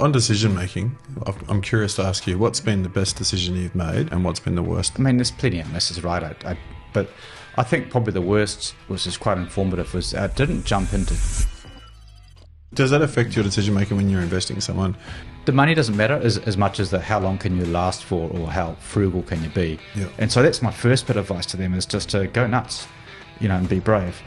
On decision making, I'm curious to ask you, what's been the best decision you've made and what's been the worst? I mean, there's plenty of misses, right? But I think probably the worst, which is quite informative, was I didn't jump into... Does that affect your decision making when you're investing in someone? The money doesn't matter as much as how long can you last for or how frugal can you be. Yeah. And so that's my first bit of advice to them, is just to go nuts, and be brave.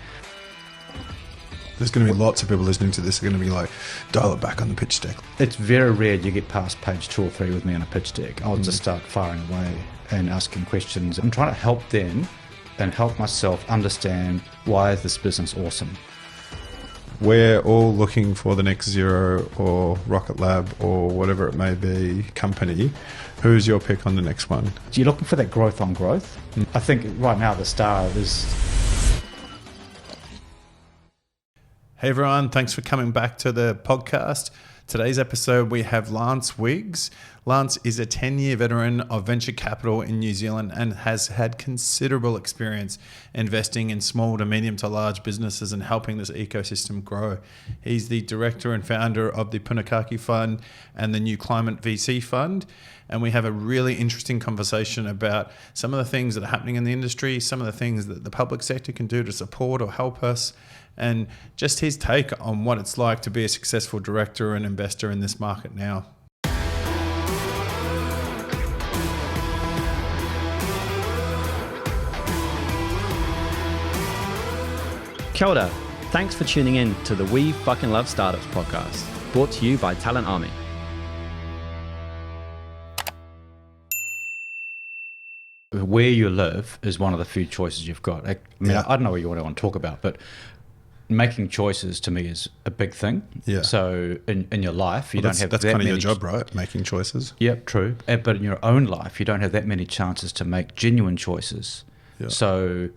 There's going to be lots of people listening to this are going to be like, dial it back on the pitch deck. It's very rare you get past page 2 or 3 with me on a pitch deck. I'll just start firing away and asking questions. I'm trying to help them and help myself understand why is this business awesome. We're all looking for the next Zero or Rocket Lab or whatever it may be company. Who's your pick on the next one? You're looking for that growth on growth. I think right now the star is... Hey everyone, thanks for coming back to the podcast. Today's episode we have Lance Wiggs. Lance is a 10-year veteran of venture capital in New Zealand and has had considerable experience investing in small to medium to large businesses and helping this ecosystem grow. He's the director and founder of the Punakaiki Fund and the New Climate VC Fund. And we have a really interesting conversation about some of the things that are happening in the industry, some of the things that the public sector can do to support or help us, and just his take on what it's like to be a successful director and investor in this market now. Kia ora. Thanks for tuning in to the We Fucking Love Startups podcast, brought to you by Talent Army. Where you live is one of the few choices you've got. I don't know what you want to talk about, but making choices to me is a big thing. Yeah. So in your life, don't have that's that kind of many your job, right? Making choices. Yep, true. But in your own life, you don't have that many chances to make genuine choices. Yeah. So,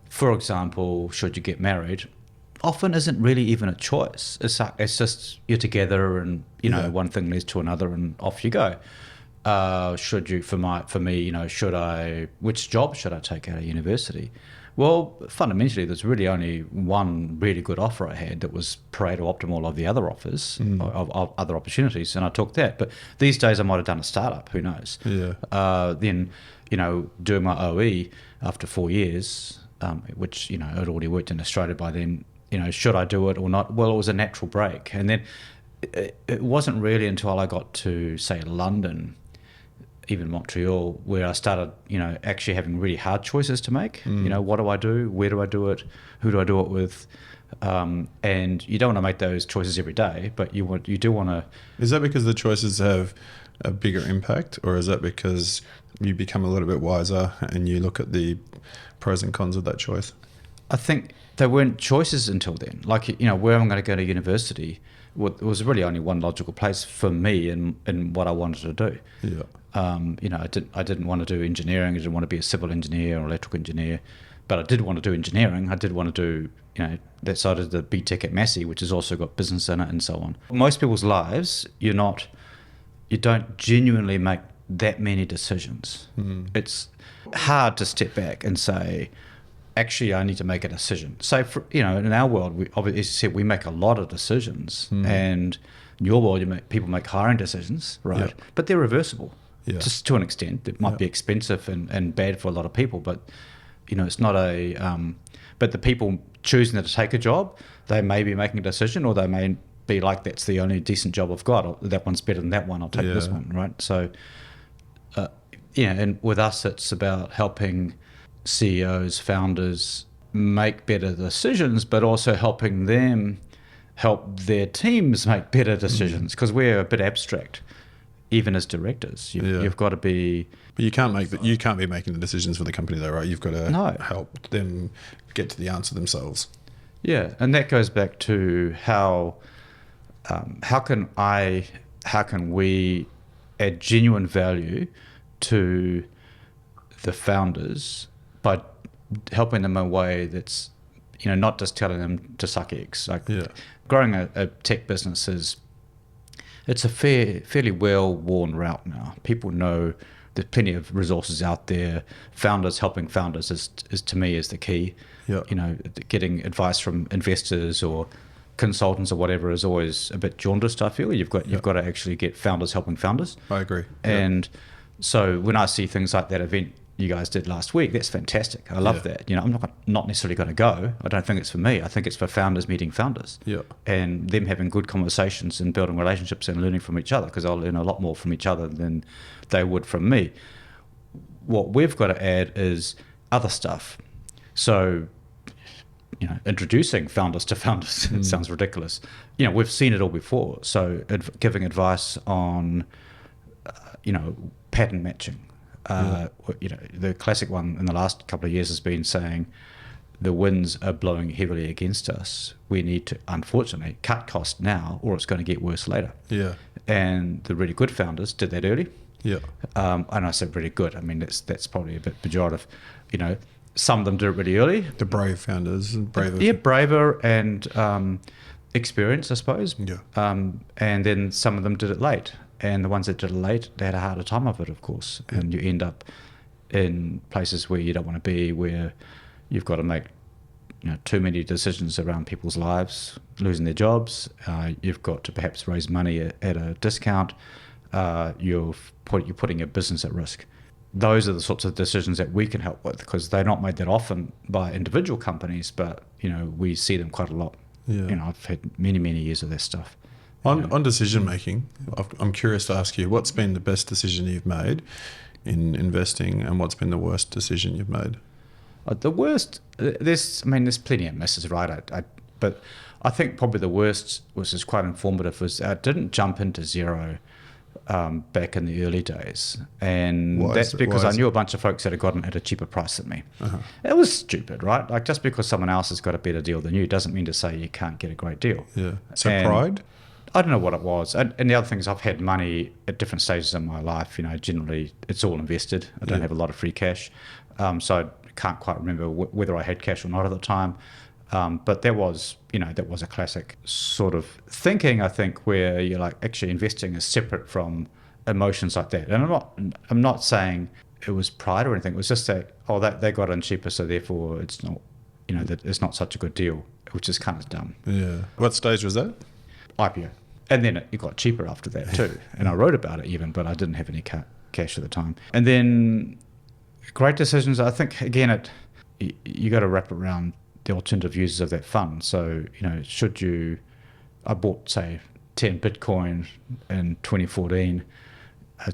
for example, should you get married, often isn't really even a choice. It's just you're together, and one thing leads to another, and off you go. Should you, for me, which job should I take out of university? Well, fundamentally, there's really only one really good offer I had that was Pareto optimal of the other offers, of other opportunities, and I took that. But these days I might have done a startup, who knows? Yeah. Then, doing my OE after 4 years, which, I'd already worked in Australia by then, should I do it or not? Well, it was a natural break. And then it wasn't really until I got to, say, London, even Montreal, where I started, actually having really hard choices to make. What do I do? Where do I do it? Who do I do it with? And you don't want to make those choices every day, but you do want to. Is that because the choices have a bigger impact, or is that because you become a little bit wiser and you look at the pros and cons of that choice? I think they weren't choices until then. Like, where I'm going to go to university, it was really only one logical place for me in what I wanted to do. Yeah. I didn't want to do engineering. I didn't want to be a civil engineer or electrical engineer, but I did want to do engineering. I did want to do, that side of the BTEC at Massey, which has also got business in it and so on. Most people's lives, you don't genuinely make that many decisions. It's hard to step back and say, actually, I need to make a decision. So, in our world, we obviously we make a lot of decisions, and in your world, people make hiring decisions, right? Yep. But they're reversible. Yeah. Just to an extent. It might be expensive and bad for a lot of people, but it's not but the people choosing to take a job, they may be making a decision, or they may be like, that's the only decent job I've got, or that one's better than that one, I'll take this one, right? So and with us, it's about helping CEOs, founders make better decisions, but also helping them help their teams make better decisions, because we're a bit abstract. Even as directors, you've got to be. But you can't be making the decisions for the company, though, right? You've got to help them get to the answer themselves. Yeah, and that goes back to how can we add genuine value to the founders by helping them in a way that's, not just telling them to suck eggs. Growing a tech business it's a fairly well-worn route now. People know there's plenty of resources out there. Founders helping founders is to me is the key. Yeah. Getting advice from investors or consultants or whatever is always a bit jaundiced. I feel you've got to actually get founders helping founders. I agree. And so when I see things like that event you guys did last week, that's fantastic. I love that. You know, I'm not necessarily going to go. I don't think it's for me. I think it's for founders meeting founders. Yeah. And them having good conversations and building relationships and learning from each other, because I'll learn a lot more from each other than they would from me. What we've got to add is other stuff. So, you know, introducing founders to founders, it sounds ridiculous. You know, we've seen it all before. So giving advice on, you know, pattern matching. You know, the classic one in the last couple of years has been saying the winds are blowing heavily against us. We need to, unfortunately, cut costs now or it's going to get worse later. Yeah. And the really good founders did that early. Yeah. And I said really good. I mean, that's probably a bit pejorative. You know, some of them did it really early. The brave founders and braver. Yeah, braver and experienced, I suppose. Yeah. And then some of them did it late. And the ones that did it late, they had a harder time of it, of course. Yeah. And you end up in places where you don't want to be, where you've got to make, you know, too many decisions around people's lives, losing their jobs. You've got to perhaps raise money at a discount. You're putting your business at risk. Those are the sorts of decisions that we can help with, because they're not made that often by individual companies, but, you know, we see them quite a lot. Yeah. You know, I've had many years of this stuff. On decision making, I'm curious to ask you, what's been the best decision you've made in investing, and what's been the worst decision you've made? The worst, there's plenty of misses, right? But I think probably the worst, which is quite informative, was I didn't jump into Xero back in the early days. And that's because I knew a bunch of folks that had gotten at a cheaper price than me. Uh-huh. It was stupid, right? Like, just because someone else has got a better deal than you doesn't mean to say you can't get a great deal. Yeah. So pride? I don't know what it was. And the other thing is, I've had money at different stages in my life. You know, generally it's all invested. I don't have a lot of free cash. So I can't quite remember whether I had cash or not at the time. But that was a classic sort of thinking, I think, where you're like, actually investing is separate from emotions like that. And I'm not saying it was pride or anything. It was just that, they got in cheaper, so therefore it's not, you know, that it's not such a good deal, which is kind of dumb. Yeah. What stage was that? IPO. And then it got cheaper after that too. And I wrote about it even, but I didn't have any cash at the time. And then great decisions, I think, again, you got to wrap around the alternative uses of that fund. So, you know, I bought, say, 10 Bitcoin in 2014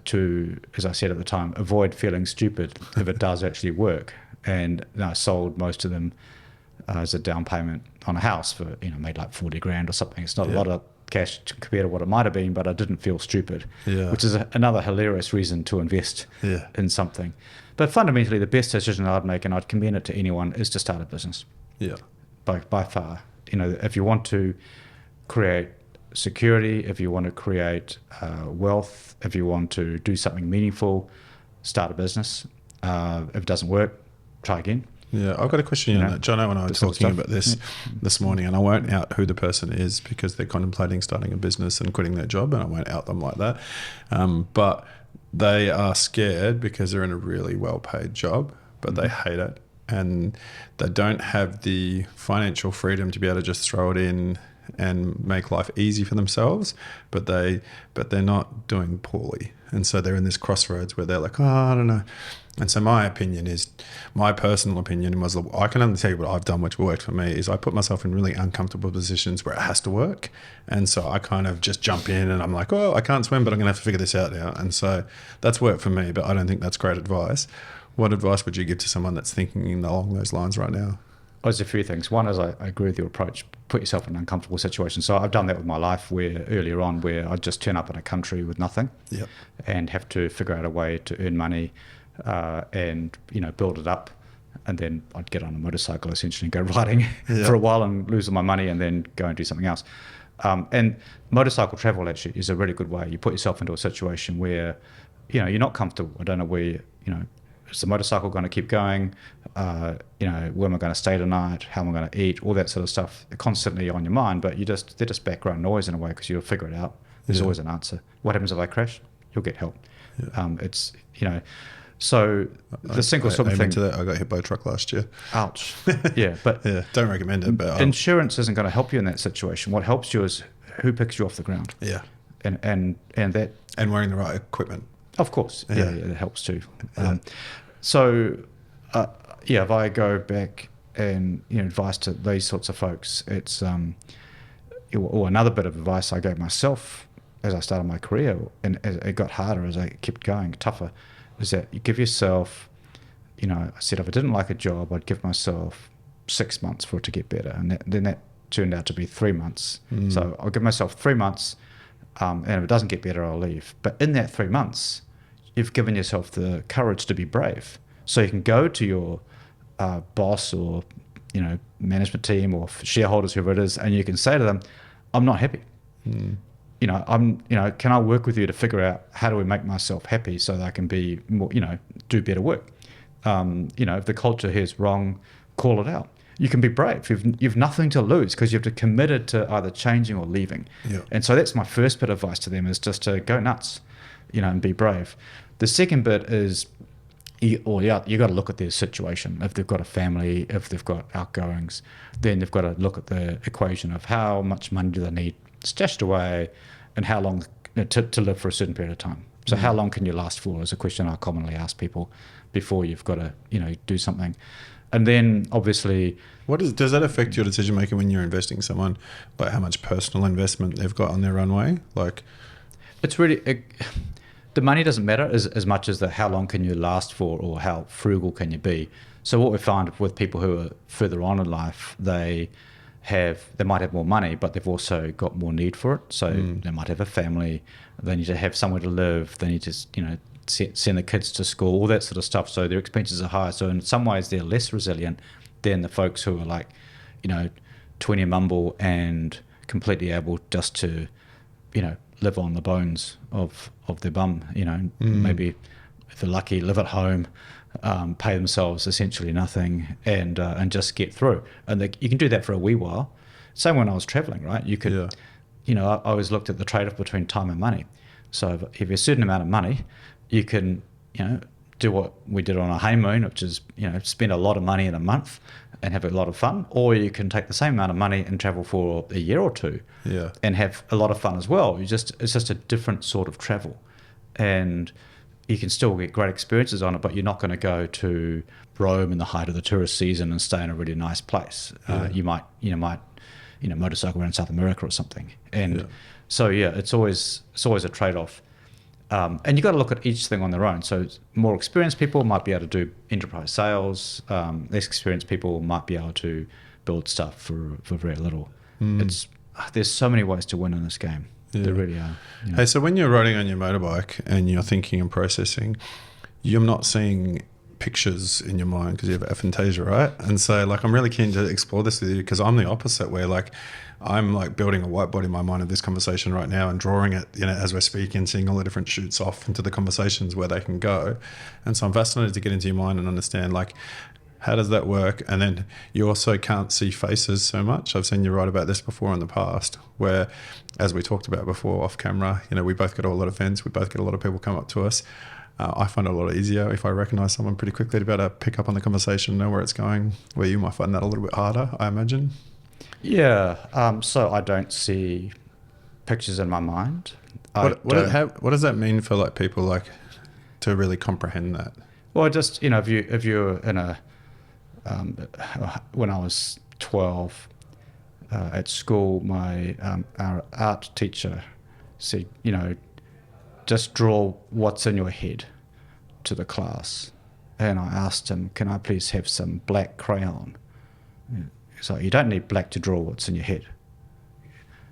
to, as I said at the time, avoid feeling stupid if it does actually work. And I sold most of them as a down payment on a house for, you know, made like 40 grand or something. It's not a lot of cash compared to what it might have been, but I didn't feel stupid, which is another hilarious reason to invest in something. But fundamentally, the best decision I'd make, and I'd commend it to anyone, is to start a business. Yeah. By far. You know, if you want to create security, if you want to create wealth, if you want to do something meaningful, start a business. If it doesn't work, try again. Yeah, I've got a question on that. Jono and I were talking about this morning, and I won't out who the person is because they're contemplating starting a business and quitting their job, and I won't out them like that. But they are scared because they're in a really well-paid job, but they hate it, and they don't have the financial freedom to be able to just throw it in and make life easy for themselves, but they're not doing poorly, and so they're in this crossroads where they're like, I don't know. And so my personal opinion was, I can only tell you what I've done, which worked for me, is I put myself in really uncomfortable positions where it has to work. And so I kind of just jump in and I'm like, I can't swim, but I'm going to have to figure this out now. And so that's worked for me, but I don't think that's great advice. What advice would you give to someone that's thinking along those lines right now? There's a few things. One is I agree with your approach. Put yourself in an uncomfortable situation. So I've done that with my life earlier on where I'd just turn up in a country with nothing and have to figure out a way to earn money and, you know, build it up. And then I'd get on a motorcycle essentially and go riding for a while and lose all my money and then go and do something else. And motorcycle travel actually is a really good way. You put yourself into a situation where, you know, you're not comfortable. I don't know where, you know, is the motorcycle going to keep going? You know, where am I going to stay tonight? How am I going to eat? All that sort of stuff constantly on your mind, but they're just background noise in a way because you'll figure it out. There's always an answer. What happens if I crash? You'll get help. It's, you know, So the single sort of thing. To that, I got hit by a truck last year. Ouch. Yeah, but Yeah, don't recommend it. But insurance isn't going to help you in that situation. What helps you is who picks you off the ground. Yeah, and that, and wearing the right equipment. of course, yeah, it helps too. Yeah. So, if I go back and advice to these sorts of folks, it's or another bit of advice I gave myself as I started my career, and as it got harder as I kept going, tougher, is that you give yourself, I said if I didn't like a job, I'd give myself 6 months for it to get better, and then that turned out to be 3 months. So I'll give myself 3 months, and if it doesn't get better, I'll leave. But in that 3 months, you've given yourself the courage to be brave. So you can go to your boss or management team or shareholders, whoever it is, and you can say to them, I'm not happy. Can I work with you to figure out how do we make myself happy so that I can be more, do better work? If the culture here is wrong, call it out. You can be brave. You've nothing to lose because you've committed to either changing or leaving. Yeah. And so that's my first bit of advice to them, is just to go nuts, and be brave. The second bit is, you got to look at their situation. If they've got a family, if they've got outgoings, then they've got to look at the equation of how much money do they need stashed away, and how long to live for a certain period of time. So how long can you last for is a question I commonly ask people before you've got to do something. And then obviously, does that affect your decision making when you're investing someone, like how much personal investment they've got on their runway? Like, it's really the money doesn't matter as much as the how long can you last for, or how frugal can you be. So what we find with people who are further on in life, they might have more money, but they've also got more need for it. So they might have a family, they need to have somewhere to live, they need to send the kids to school, all that sort of stuff. So their expenses are higher. So in some ways they're less resilient than the folks who are like 20 mumble and completely able just to live on the bones of their bum. Maybe if they're lucky, live at home, pay themselves essentially nothing, and just get through. And you can do that for a wee while. Same when I was traveling, right? You could, I always looked at the trade-off between time and money. So if you have a certain amount of money, you can, do what we did on a honeymoon, which is, spend a lot of money in a month and have a lot of fun, or you can take the same amount of money and travel for a year or two, and have a lot of fun as well. It's just a different sort of travel, and you can still get great experiences on it, but you're not going to go to Rome in the height of the tourist season and stay in a really nice place. You might motorcycle around South America or something, and so it's always a trade-off. And you've got to look at each thing on their own. So more experienced people might be able to do enterprise sales. Less experienced people might be able to build stuff for very little. There's so many ways to win in this game. There really are. Hey, so when you're riding on your motorbike and you're thinking and processing, you're not seeing pictures in your mind because you have aphantasia, right? And so I'm really keen to explore this with you, because I'm the opposite, where I'm building a whiteboard in my mind of this conversation right now and drawing it, as we're speaking, seeing all the different shoots off into the conversations where they can go. And so I'm fascinated to get into your mind and understand how does that work? And then you also can't see faces so much. I've seen you write about this before in the past, where, as we talked about before off camera, we both get a lot of events, we both get a lot of people come up to us. I find it a lot easier if I recognise someone pretty quickly to be able to pick up on the conversation, know where it's going, where you might find that a little bit harder, I imagine. Yeah, so I don't see pictures in my mind. What does that mean for people to really comprehend that? Well, just if you're in a when I was 12 at school, our art teacher said, just draw what's in your head to the class. And I asked him, can I please have some black crayon? So you don't need black to draw what's in your head.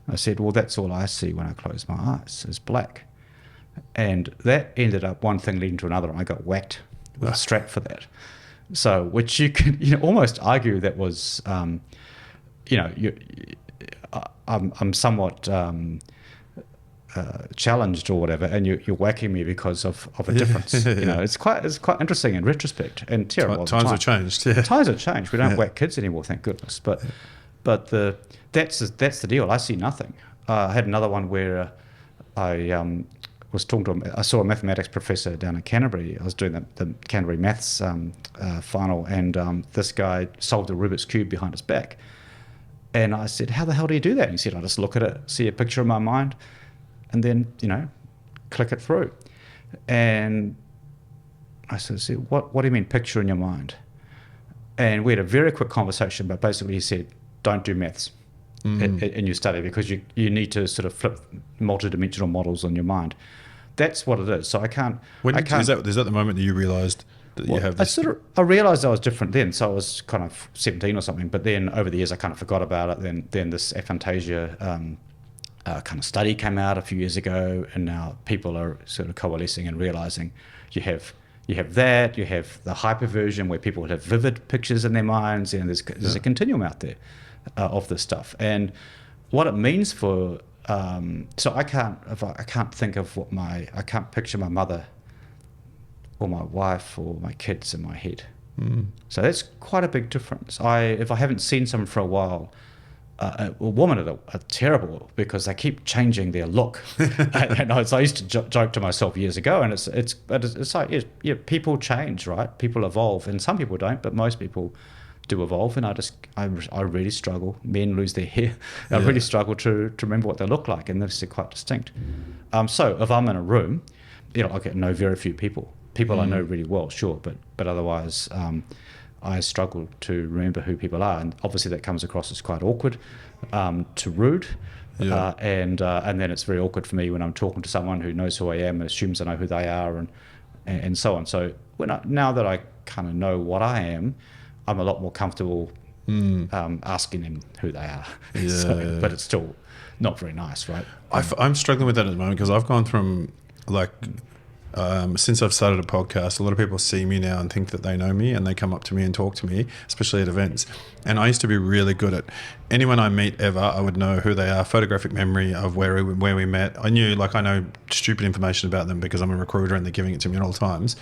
I said, well, that's all I see when I close my eyes is black. And that ended up one thing leading to another. I got whacked with a strap for that. So, which you can almost argue that was, I'm somewhat challenged or whatever, and you're whacking me because of a difference. It's quite interesting in retrospect. And terrible. Times have changed. Yeah. Times have changed. We don't whack kids anymore, thank goodness. But that's the deal. I see nothing. I had another one where we was talking to I saw a mathematics professor down in Canterbury. I was doing the Canterbury maths final, and this guy solved a Rubik's Cube behind his back. And I said, how the hell do you do that? And he said, I just look at it, see a picture in my mind, and then, click it through. And I said, what do you mean picture in your mind? And we had a very quick conversation, but basically he said, don't do maths in your study, because you need to sort of flip multidimensional models in your mind. That's what it is. So I can't... Is that the moment that you realised that you have this? I realised I was different then, so I was kind of 17 or something, but then over the years I kind of forgot about it. Then this Aphantasia kind of study came out a few years ago, and now people are sort of coalescing and realising you have that, you have the hyper version where people would have vivid pictures in their minds, and there's a continuum out there of this stuff. And what it means for... so I can't think of I can't picture my mother or my wife or my kids in my head. So that's quite a big difference. If I haven't seen someone for a while, women are terrible because they keep changing their look. And I used to joke to myself years ago, and it's like, yeah, people change, right? People evolve, and some people don't, but most people do evolve. And I really struggle. Men lose their hair. I really struggle to remember what they look like, and they're quite distinct. So if I'm in a room, I know very few people. People I know really well, sure, but otherwise I struggle to remember who people are, and obviously that comes across as quite awkward, to rude, and then it's very awkward for me when I'm talking to someone who knows who I am and assumes I know who they are, and so on. So now that I kind of know what I am, I'm a lot more comfortable asking them who they are. But it's still not very nice, right? I'm struggling with that at the moment, because I've gone from since I've started a podcast, a lot of people see me now and think that they know me, and they come up to me and talk to me, especially at events. And I used to be really good at anyone I meet ever, I would know who they are, photographic memory of where we met. I know stupid information about them because I'm a recruiter and they're giving it to me at all times.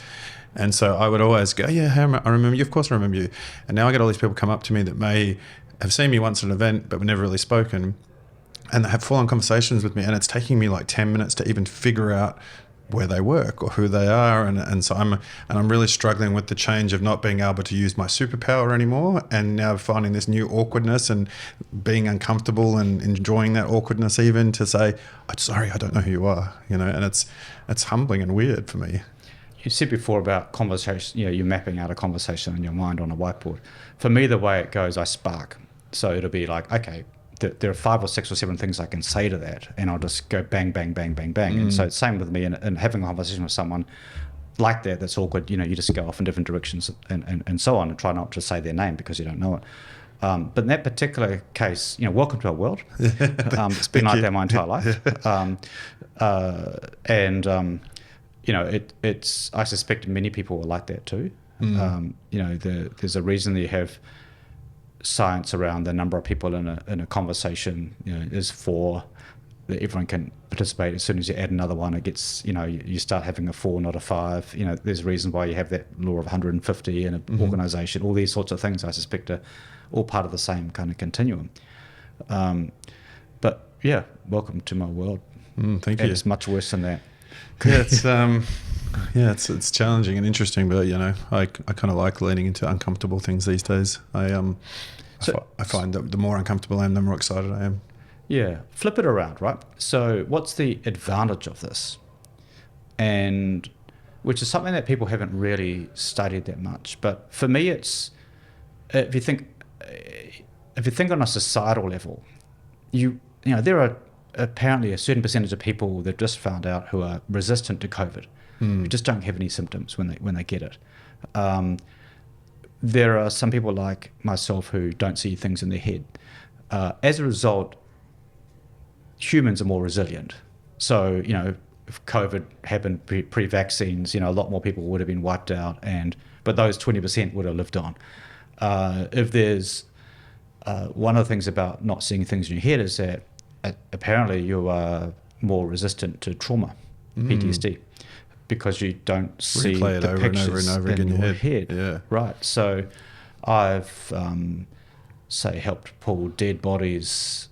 And so I would always go, yeah, I remember you. Of course I remember you. And now I get all these people come up to me that may have seen me once at an event, but we've never really spoken. And they have full-on conversations with me. And it's taking me like 10 minutes to even figure out where they work or who they are, and so I'm really struggling with the change of not being able to use my superpower anymore, and now finding this new awkwardness and being uncomfortable and enjoying that awkwardness, even to say, I'm sorry, I don't know who you are, and it's humbling and weird for me. You said before about conversation, you're mapping out a conversation in your mind on a whiteboard. For me, the way it goes, I spark. So it'll be like, okay, there are 5 or 6 or 7 things I can say to that, and I'll just go bang, bang, bang, bang, bang. And so it's same with me, and having a conversation with someone like that's awkward. You just go off in different directions and so on, and try not to say their name because you don't know it. But in that particular case, welcome to our world. It's been like that my entire life. It's I suspect many people are like that too. There's a reason that you have science around the number of people in a conversation is 4, that everyone can participate. As soon as you add another one, it gets you start having a 4, not a 5. There's reasons why you have that law of 150 in an organization. All these sorts of things I suspect are all part of the same kind of continuum. But yeah, welcome to my world. Thank you. It's much worse than that. Yeah, it's challenging and interesting, but I kind of like leaning into uncomfortable things these days. I find that the more uncomfortable I am, the more excited I am. Yeah, flip it around, right? So what's the advantage of this? And which is something that people haven't really studied that much. But for me, it's if you think on a societal level, there are apparently a certain percentage of people they've just found out who are resistant to COVID, who just don't have any symptoms when they get it. There are some people like myself who don't see things in their head. As a result, humans are more resilient. So, if COVID happened pre-vaccines, a lot more people would have been wiped out, but those 20% would have lived on. If there's one of the things about not seeing things in your head is that apparently you are more resistant to trauma, PTSD, because you don't see replay it the over pictures and over again in in your your head. Yeah. Right. So I've helped pull dead bodies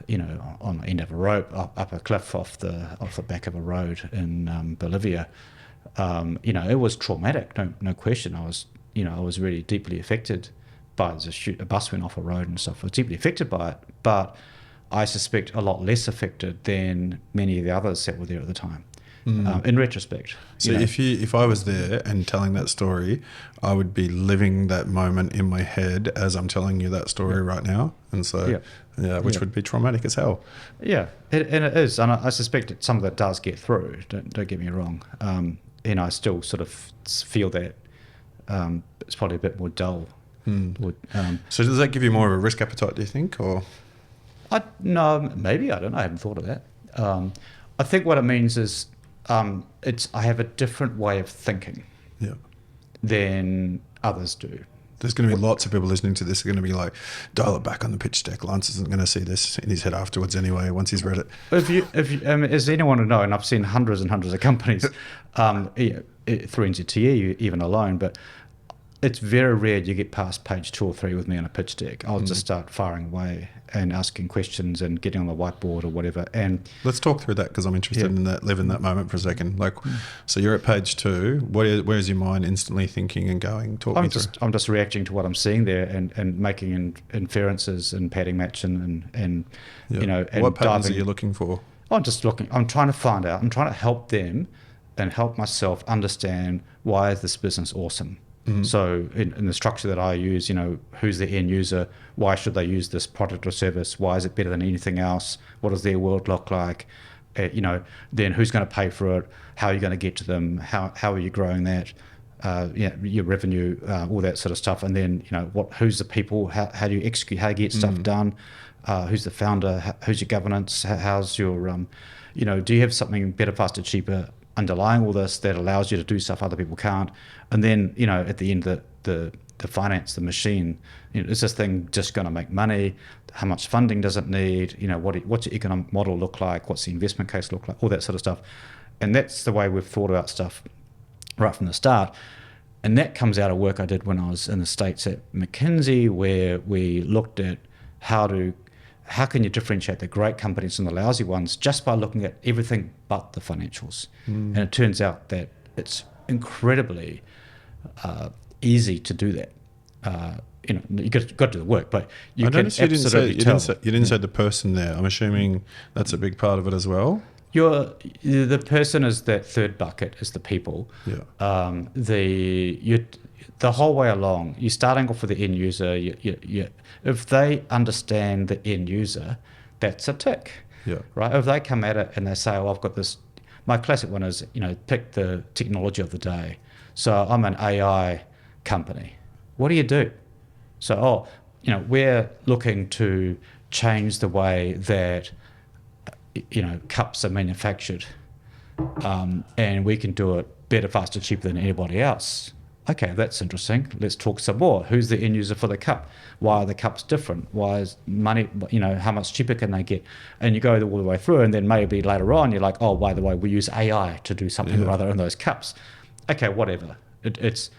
on the end of a rope up a cliff off the back of a road in Bolivia. It was traumatic, no question. I was really deeply affected by a bus went off a road and stuff. I was deeply affected by it, but I suspect a lot less affected than many of the others that were there at the time. In retrospect. So if I was there and telling that story, I would be living that moment in my head as I'm telling you that story right now. And so, which would be traumatic as hell. Yeah, and it is. And I suspect that some of that does get through. Don't get me wrong. I still sort of feel that it's probably a bit more dull. So does that give you more of a risk appetite, do you think? Or no, maybe. I don't know. I haven't thought of that. I think what it means is I have a different way of thinking than others do. There's going to be lots of people listening to this are going to be like, dial it back on the pitch deck. Lance isn't going to see this in his head afterwards anyway, once he's read it. If you as anyone would know, and I've seen hundreds and hundreds of companies through NZTE even alone, but it's very rare you get past page 2 or 3 with me on a pitch deck. I'll just start firing away and asking questions and getting on the whiteboard or whatever. And let's talk through that, because I'm interested in that. Live in that moment for a second. So you're at page 2. Where's your mind instantly thinking and going? I'm just reacting to what I'm seeing there and making inferences and padding matching and And what patterns are you looking for? I'm just looking. I'm trying to find out. I'm trying to help them and help myself understand, why is this business awesome. So in the structure that I use, who's the end user? Why should they use this product or service? Why is it better than anything else? What does their world look like? Then who's going to pay for it? How are you going to get to them? How are you growing that? Your revenue, all that sort of stuff. And then, who's the people? How do you execute? How do you get stuff done? Who's the founder? Who's your governance? How's your, do you have something better, faster, cheaper underlying all this that allows you to do stuff other people can't? And then, at the end, the finance, the machine, is this thing just going to make money? How much funding does it need? What's your economic model look like? What's the investment case look like? All that sort of stuff. And that's the way we've thought about stuff right from the start. And that comes out of work I did when I was in the States at McKinsey, where we looked at how can you differentiate the great companies from the lousy ones just by looking at everything but the financials. And it turns out that it's incredibly easy to do that. You got to do the work, but you can absolutely tell. You didn't say the person there. I'm assuming that's a big part of it as well. The person is that third bucket, is the people. The whole way along, you're starting off with the end user. If they understand the end user, that's a tick. Right. If they come at it and they say, "Oh, I've got this." My classic one is, pick the technology of the day. So I'm an AI company. What do you do? So, we're looking to change the way that, cups are manufactured, and we can do it better, faster, cheaper than anybody else. Okay, that's interesting. Let's talk some more. Who's the end user for the cup? Why are the cups different? Why is money, how much cheaper can they get? And you go all the way through, and then maybe later on you're like, oh, by the way, we use AI to do something or other in those cups. Okay, whatever. It's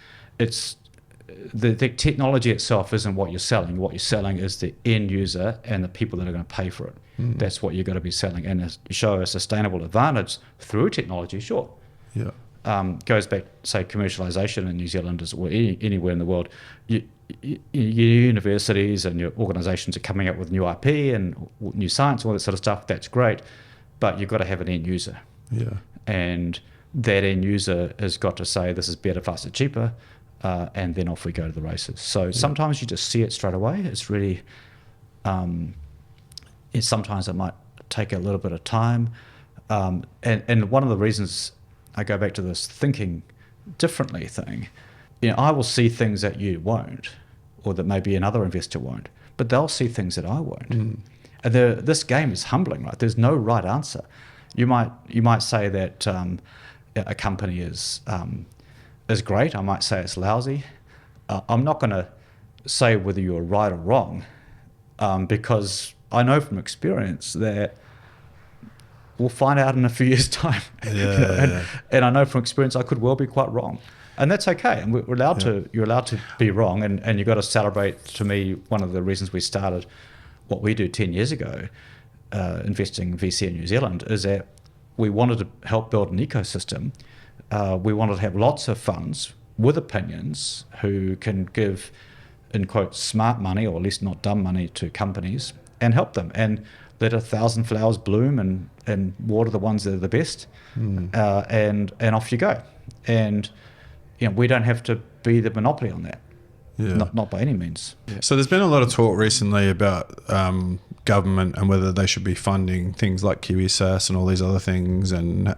the technology itself isn't what you're selling. What you're selling is the end user and the people that are going to pay for it. That's what you're going to be selling. And show a sustainable advantage through technology, sure. Goes back, say, commercialization in New Zealand or anywhere in the world. Your universities and your organisations are coming up with new IP and new science, all that sort of stuff. That's great, but you've got to have an end user. And that end user has got to say, this is better, faster, cheaper, and then off we go to the races. So sometimes you just see it straight away. It's really, sometimes it might take a little bit of time. And one of the reasons I go back to this thinking differently thing, I will see things that you won't, or that maybe another investor won't, but they'll see things that I won't. And this game is humbling, right? There's no right answer. You might say that a company is great. I might say it's lousy. I'm not going to say whether you're right or wrong, because I know from experience that we'll find out in a few years' time. And I know from experience I could well be quite wrong. And that's okay. And we're allowed to. You're allowed to be wrong. And you've got to celebrate, to me, one of the reasons we started what we do 10 years ago investing VC in New Zealand is that we wanted to help build an ecosystem. We wanted to have lots of funds with opinions who can give, in quotes, smart money, or at least not dumb money, to companies and help them and let 1,000 flowers bloom and water the ones that are the best, and off you go. And we don't have to be the monopoly on that. Yeah. Not by any means. So there's been a lot of talk recently about government and whether they should be funding things like KiwiSass and all these other things, and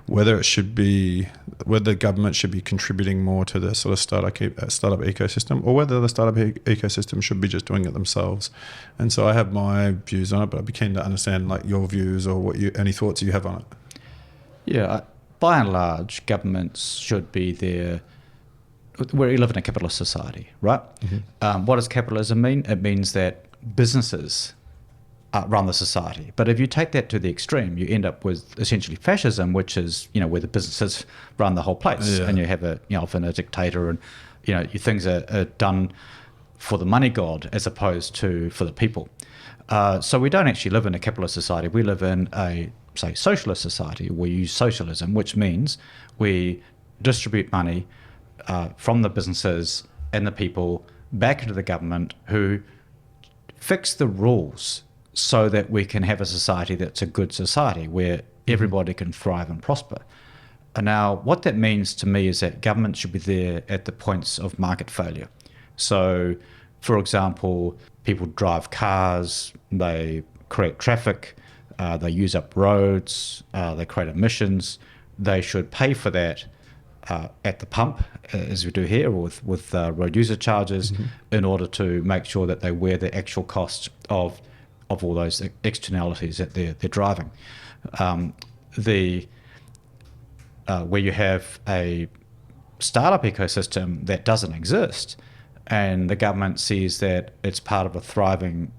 whether the government should be contributing more to the sort of startup ecosystem, or whether the startup ecosystem should be just doing it themselves. And so I have my views on it, but I'd be keen to understand like your views or any thoughts you have on it. Yeah, by and large, governments should be there. We live in a capitalist society, right? Mm-hmm. What does capitalism mean? It means that businesses run the society. But if you take that to the extreme, you end up with essentially fascism, which is where the businesses run the whole place, and you have often a dictator, and things are done for the money god as opposed to for the people. So we don't actually live in a capitalist society. We live in a, say, socialist society. We use socialism, which means we distribute money from the businesses and the people back into the government, who fix the rules so that we can have a society that's a good society where everybody can thrive and prosper. And now, what that means to me is that government should be there at the points of market failure. So, for example, people drive cars, they create traffic, they use up roads, they create emissions. They should pay for that at the pump, as we do here, or with road user charges, in order to make sure that they wear the actual cost of all those externalities that they're driving. Where you have a startup ecosystem that doesn't exist, and the government sees that it's part of a thriving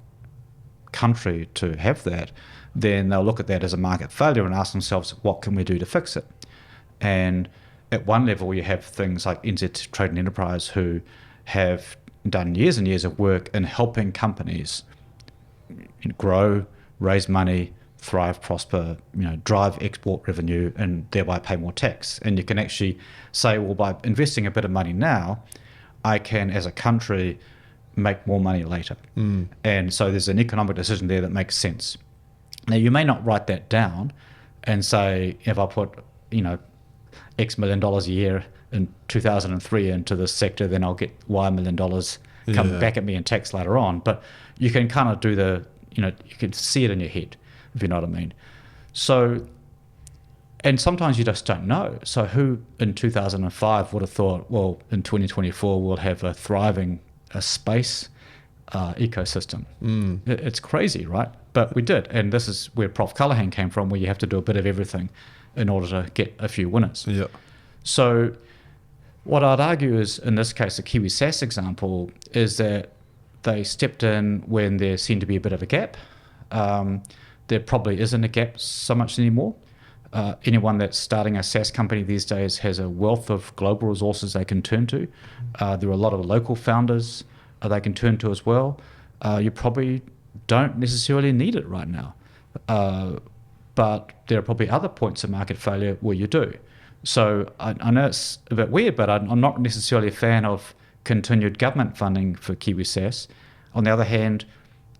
country to have that, then they'll look at that as a market failure and ask themselves, what can we do to fix it? And at one level, you have things like NZ Trade and Enterprise, who have done years and years of work in helping companies grow, raise money, thrive, prosper, drive export revenue, and thereby pay more tax. And you can actually say, well, by investing a bit of money now, I can, as a country, make more money later. And so there's an economic decision there that makes sense. Now, you may not write that down and say, if I put, X $1 million a year in 2003 into this sector, then I'll get Y $1 million come back at me in tax later on. But you can kind of do you can see it in your head, if you know what I mean. So, and sometimes you just don't know. So who in 2005 would have thought, well, in 2024 we'll have a thriving space ecosystem? It's crazy, right? But we did. And this is where Prof. Callaghan came from, where you have to do a bit of everything in order to get a few winners. Yeah. So what I'd argue is, in this case, the KiwiSass example, is that they stepped in when there seemed to be a bit of a gap. There probably isn't a gap so much anymore. Anyone that's starting a SaaS company these days has a wealth of global resources they can turn to. There are a lot of local founders they can turn to as well. You probably don't necessarily need it right now. But there are probably other points of market failure where you do. So I know it's a bit weird, but I'm not necessarily a fan of continued government funding for KiwiSass. On the other hand,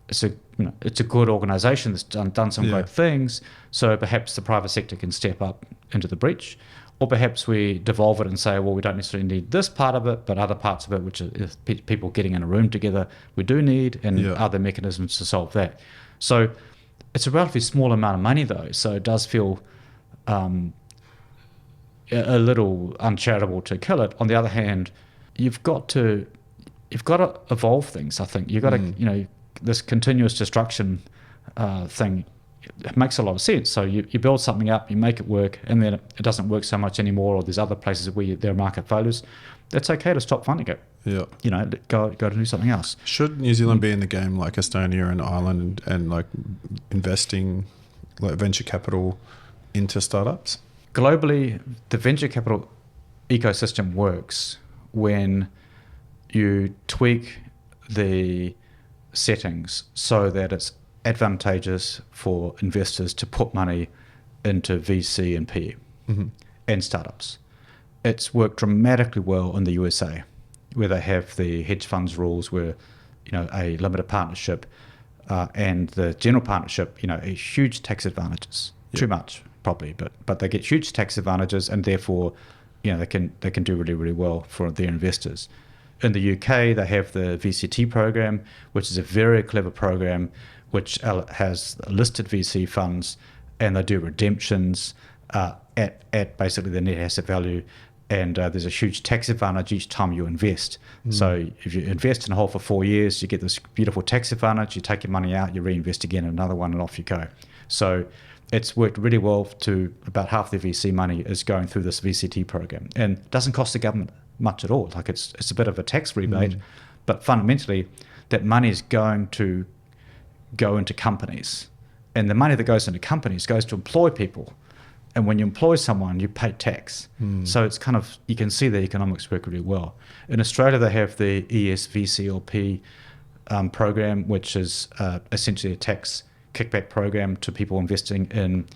it's a good organisation that's done some great things. So perhaps the private sector can step up into the breach, or perhaps we devolve it and say, well, we don't necessarily need this part of it, but other parts of it, which is people getting in a room together, we do need, and other mechanisms to solve that. So it's a relatively small amount of money, though, so it does feel a little uncharitable to kill it. On the other hand, you've got to evolve things. I think you've got to, this continuous destruction thing, it makes a lot of sense. So you build something up, you make it work, and then it doesn't work so much anymore, or there's other places where there are market failures. It's okay to stop funding it. Yeah. Go to do something else. Should New Zealand be in the game like Estonia and Ireland and like investing like venture capital into startups? Globally, the venture capital ecosystem works when you tweak the settings so that it's advantageous for investors to put money into VC and PE and startups. It's worked dramatically well in the USA, where they have the hedge funds rules where, a limited partnership and the general partnership, a huge tax advantages. Too much, probably, but they get huge tax advantages, and therefore, they can do really, really well for their investors. In the UK, they have the VCT program, which is a very clever program, which has listed VC funds, and they do redemptions at basically the net asset value, and there's a huge tax advantage each time you invest. So if you invest in a hole for 4 years, you get this beautiful tax advantage. You take your money out, you reinvest again in another one, and off you go. So it's worked really well. To about half the VC money is going through this VCT program, and it doesn't cost the government much at all. Like it's a bit of a tax rebate, but fundamentally that money is going to go into companies, and the money that goes into companies goes to employ people, and when you employ someone you pay tax. So it's kind of, you can see the economics work really well. In Australia they have the ESVCLP program, which is essentially a tax kickback program to people investing in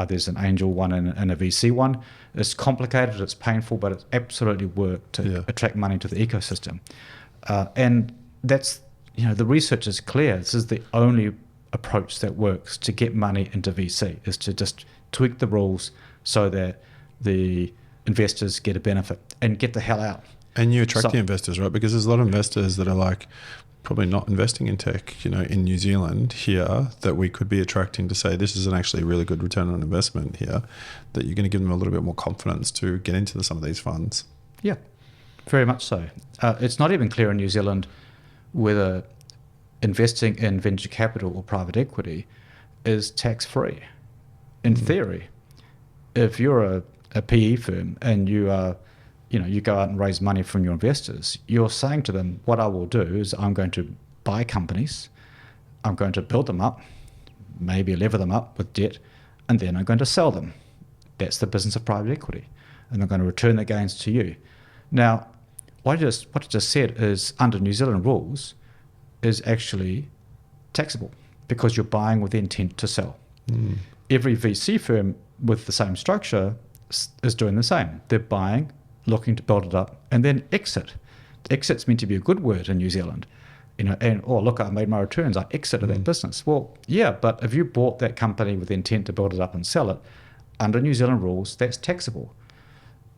there's an angel one and a VC one. It's complicated, it's painful, but it's absolutely worked to attract money to the ecosystem. And that's, the research is clear. This is the only approach that works to get money into VC, is to just tweak the rules so that the investors get a benefit and get the hell out. And you attract the investors, right? Because there's a lot of investors that are like probably not investing in tech, in New Zealand here, that we could be attracting to say this is actually a really good return on investment here, that you're going to give them a little bit more confidence to get into some of these funds. Yeah, very much so. It's not even clear in New Zealand whether investing in venture capital or private equity is tax-free. In theory, if you're a PE firm and you are, you go out and raise money from your investors, you're saying to them, what I will do is I'm going to buy companies, I'm going to build them up, maybe lever them up with debt, and then I'm going to sell them. That's the business of private equity. And I'm going to return the gains to you. Now, what I just said is, under New Zealand rules, is actually taxable because you're buying with the intent to sell. Every VC firm with the same structure is doing the same. They're buying, looking to build it up, and then exit. Exit's meant to be a good word in New Zealand. And, oh, look, I made my returns, I exited that business. Well, yeah, but if you bought that company with the intent to build it up and sell it, under New Zealand rules, that's taxable.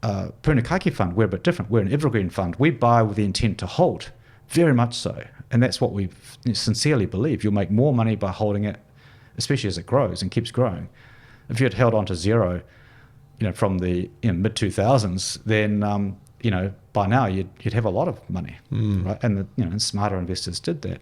Punakaiki fund, we're a bit different. We're an evergreen fund. We buy with the intent to hold, very much so. And that's what we sincerely believe. You'll make more money by holding it, especially as it grows and keeps growing. If you had held on to zero, from the mid-2000s, then, by now you'd have a lot of money, right? And and smarter investors did that.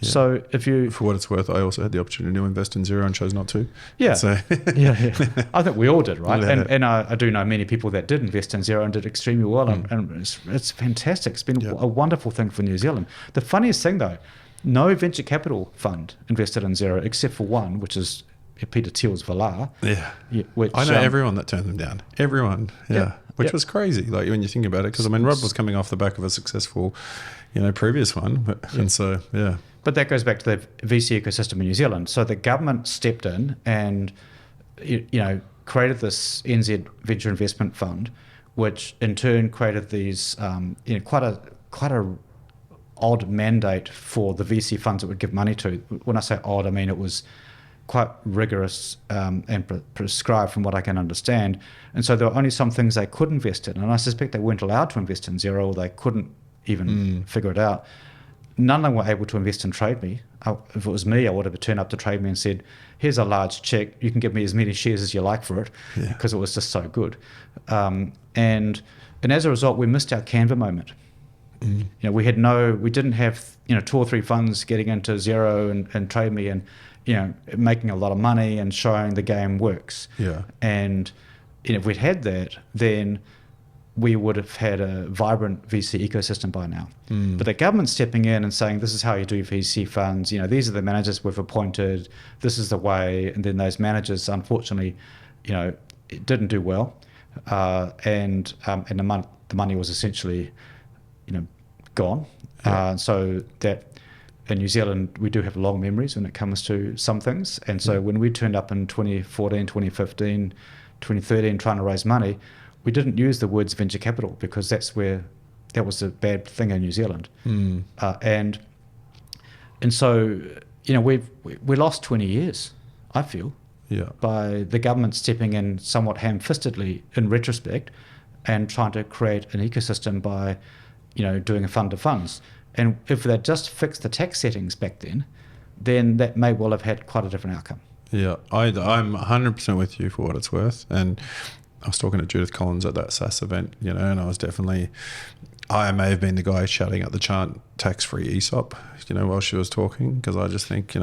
Yeah. So if you... For what it's worth, I also had the opportunity to invest in zero and chose not to. Yeah. So. yeah. I think we all did, right? Yeah. And I do know many people that did invest in zero and did extremely well. And it's fantastic. It's been a wonderful thing for New Zealand. The funniest thing, though, no venture capital fund invested in zero except for one, which is Peter Thiel's Valar. Yeah. Which, I know everyone that turned them down. Everyone. Yeah. Which was crazy, like when you think about it, because Rob was coming off the back of a successful, previous one, and so But that goes back to the VC ecosystem in New Zealand. So the government stepped in and, created this NZ Venture Investment Fund, which in turn created these, quite a odd mandate for the VC funds it would give money to. When I say odd, I mean it was quite rigorous and prescribed from what I can understand. And so there were only some things they could invest in. And I suspect they weren't allowed to invest in zero, or they couldn't even figure it out. None of them were able to invest in Trade Me. If it was me, I would have turned up to Trade Me and said, here's a large check. You can give me as many shares as you like for it, because it was just so good. And as a result, we missed our Canva moment. We didn't have 2 or 3 funds getting into zero and Trade Me and making a lot of money and showing the game works. Yeah. And if we'd had that, then we would have had a vibrant VC ecosystem by now. But the government stepping in and saying, this is how you do VC funds, these are the managers we've appointed, this is the way, and then those managers, unfortunately, didn't do well. And the money was essentially, gone. So that in New Zealand, we do have long memories when it comes to some things. And so when we turned up in 2014, 2015, 2013 trying to raise money, we didn't use the words venture capital because that was a bad thing in New Zealand. And so, we lost 20 years, I feel, by the government stepping in somewhat ham-fistedly in retrospect and trying to create an ecosystem by, doing a fund of funds. And if they'd just fixed the tax settings back then that may well have had quite a different outcome. Yeah, I'm 100% with you for what it's worth. And I was talking to Judith Collins at that SAS event, and I may have been the guy shouting at the chant tax-free ESOP, while she was talking, because I just think,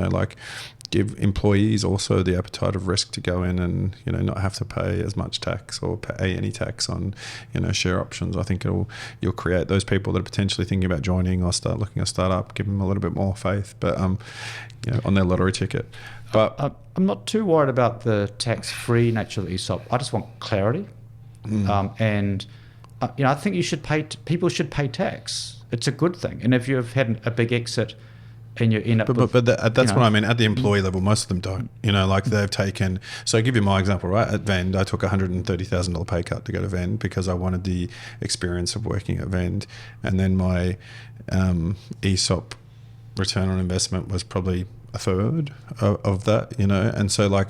give employees also the appetite of risk to go in and, not have to pay as much tax or pay any tax on, share options. I think you'll create those people that are potentially thinking about joining or start looking at a startup, give them a little bit more faith, but, on their lottery ticket. But I'm not too worried about the tax-free nature of the ESOP. I just want clarity. And I think people should pay tax. It's a good thing. And if you've had a big exit and you end up that's what I mean. At the employee level, most of them don't. They've taken. So I'll give you my example, right? At Vend, I took a $130,000 pay cut to go to Vend because I wanted the experience of working at Vend. And then my ESOP return on investment was probably a third of that, And so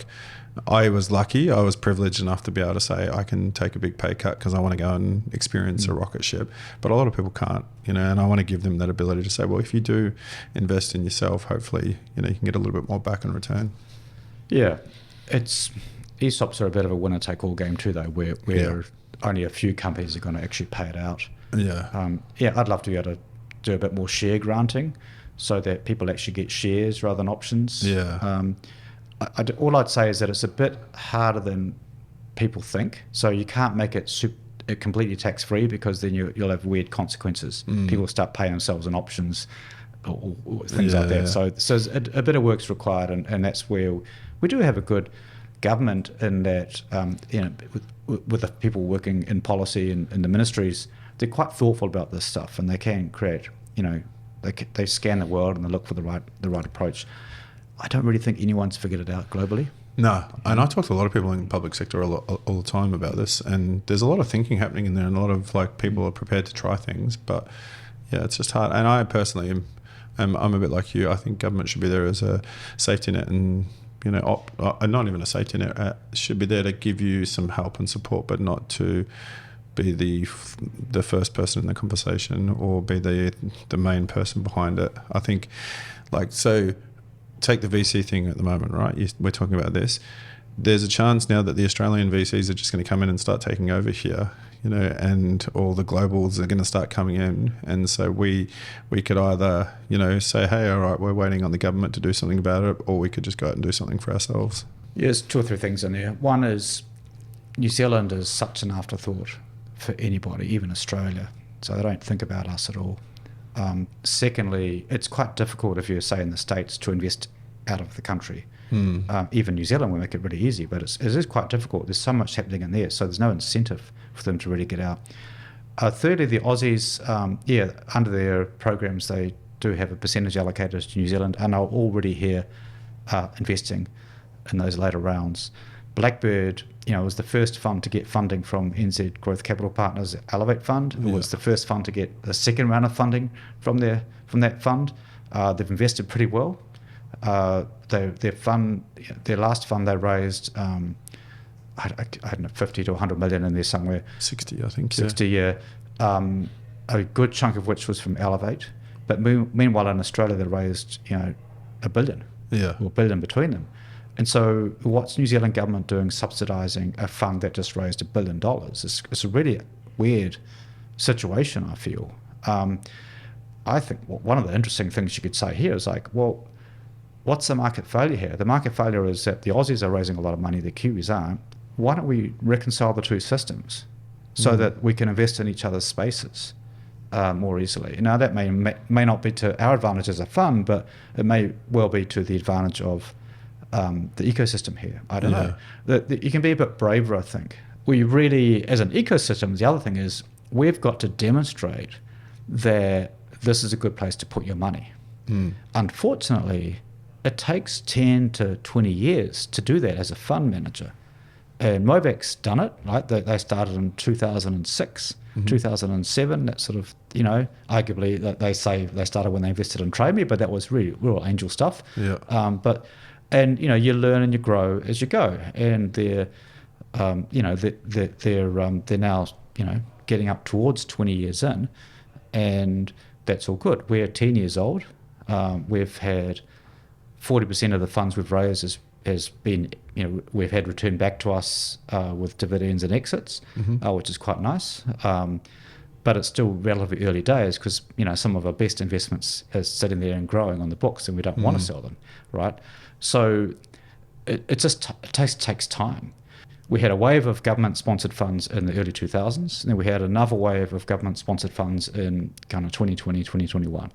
I was lucky. I was privileged enough to be able to say I can take a big pay cut because I want to go and experience a rocket ship. But a lot of people can't, and I want to give them that ability to say, well, if you do invest in yourself, hopefully, you can get a little bit more back in return. Yeah, ESOPs are a bit of a winner-take-all game too, though, where only a few companies are going to actually pay it out. Yeah. I'd love to be able to do a bit more share granting so that people actually get shares rather than options. Yeah. All I'd say is that it's a bit harder than people think. So you can't make it completely tax-free because then you'll have weird consequences. People start paying themselves in options or things like that. So there's a bit of work's required, and that's where we do have a good government in that, with the people working in policy and in the ministries, they're quite thoughtful about this stuff, and they can create, they scan the world and they look for the right approach. I don't really think anyone's figured it out globally. No, and I talk to a lot of people in the public sector all the time about this, and there's a lot of thinking happening in there, and a lot of people are prepared to try things, but yeah, it's just hard. And I personally I'm a bit like you. I think government should be there as a safety net, and not even a safety net, should be there to give you some help and support, but not to be the first person in the conversation or be the main person behind it. I think so. Take the VC thing at the moment, right? We're talking about this. There's a chance now that the Australian VCs are just going to come in and start taking over here, and all the globals are going to start coming in. And so we could either, say, hey, all right, we're waiting on the government to do something about it, or we could just go out and do something for ourselves. Yeah, there's two or three things in there. One is New Zealand is such an afterthought for anybody, even Australia. So they don't think about us at all. Secondly, it's quite difficult if you're, say, in the States to invest out of the country. Even New Zealand will make it really easy, but it is quite difficult. There's so much happening in there, so there's no incentive for them to really get out. Thirdly, the Aussies, under their programs, they do have a percentage allocated to New Zealand, and are already here investing in those later rounds. Blackbird, was the first fund to get funding from NZ Growth Capital Partners Elevate Fund. It was the first fund to get the second round of funding from that fund. They've invested pretty well. Their last fund they raised, I don't know, 50 to 100 million in there somewhere. 60, I think. 60, yeah. A good chunk of which was from Elevate. But meanwhile in Australia they raised, $1 billion. Yeah. Or $1 billion between them. And so what's New Zealand government doing subsidising a fund that just raised $1 billion? It's a really weird situation, I feel. I think one of the interesting things you could say here is well, what's the market failure here? The market failure is that the Aussies are raising a lot of money, the Kiwis aren't. Why don't we reconcile the two systems so that we can invest in each other's spaces more easily? Now, that may not be to our advantage as a fund, but it may well be to the advantage of the ecosystem here. I don't know. You can be a bit braver, I think. We really, as an ecosystem, the other thing is we've got to demonstrate that this is a good place to put your money. Unfortunately, it takes 10 to 20 years to do that as a fund manager. And Mobex's done it, right? They started in 2006, 2007, that sort of, arguably they say they started when they invested in Trade Me, but that was really real angel stuff. Yeah. You learn and you grow as you go. And they're now, getting up towards 20 years in, and that's all good. We're 10 years old. We've had 40% of the funds we've raised has been, we've had returned back to us with dividends and exits, which is quite nice. But it's still relatively early days because, some of our best investments are sitting there and growing on the books, and we don't want to sell them, right? So it takes time. We had a wave of government-sponsored funds in the early 2000s, and then we had another wave of government-sponsored funds in kind of 2020, 2021.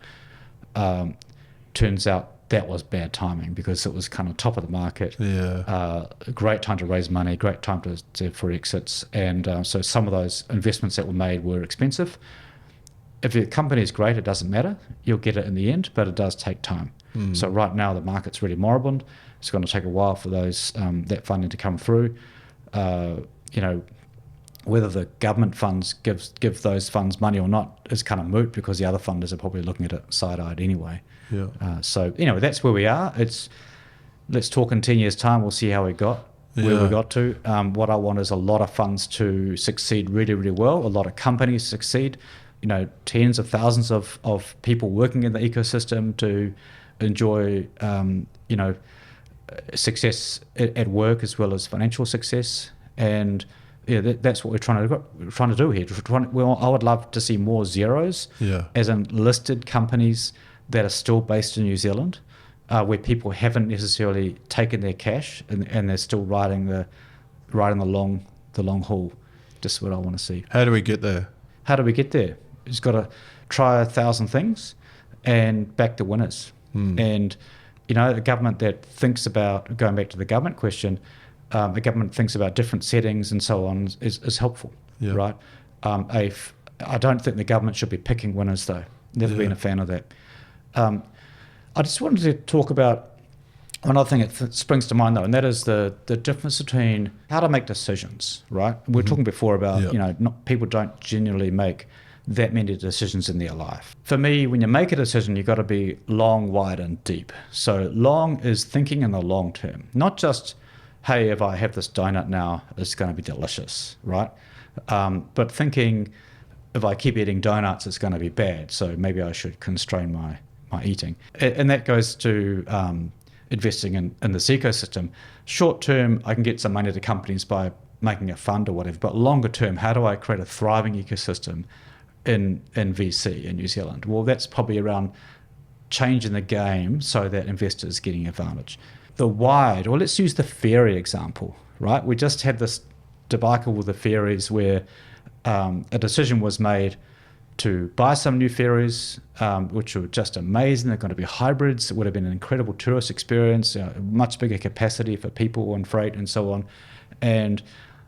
Turns out that was bad timing because it was kind of top of the market. Yeah. A great time to raise money, great time for exits. And so some of those investments that were made were expensive. If your company is great, it doesn't matter. You'll get it in the end, but it does take time. So right now the market's really moribund. It's going to take a while for those that funding to come through. Whether the government funds give those funds money or not is kind of moot because the other funders are probably looking at it side-eyed anyway. Yeah. That's where we are. Let's talk in 10 years' time. We'll see how we got, where we got to. What I want is a lot of funds to succeed really, really well. A lot of companies succeed. Tens of thousands of people working in the ecosystem to enjoy, success at work as well as financial success. And that's what we're trying to do here. I would love to see more zeros, as in listed companies that are still based in New Zealand, where people haven't necessarily taken their cash and they're still riding the long haul. Just what I want to see. How do we get there? You've got to try 1,000 things and back the winners. And a government that thinks about, going back to the government question, a government thinks about different settings and so on is helpful, right? I don't think the government should be picking winners though. Never been a fan of that. I just wanted to talk about another thing that springs to mind though, and that is the difference between how to make decisions, right? We were talking before about, people don't genuinely make that many decisions in their life. For me, when you make a decision, you've got to be long, wide, and deep. So long is thinking in the long term, not just, hey, if I have this donut now, it's going to be delicious, right? But thinking, if I keep eating donuts, it's going to be bad. So maybe I should constrain my eating. And that goes to investing in this ecosystem. Short term, I can get some money to companies by making a fund or whatever. But longer term, how do I create a thriving ecosystem in VC in New Zealand? Well, that's probably around changing the game so that investors are getting advantage. The wide, or let's use the ferry example, right? We just had this debacle with the ferries where a decision was made to buy some new ferries, which were just amazing. They're going to be hybrids. It would have been an incredible tourist experience, much bigger capacity for people and freight and so on. And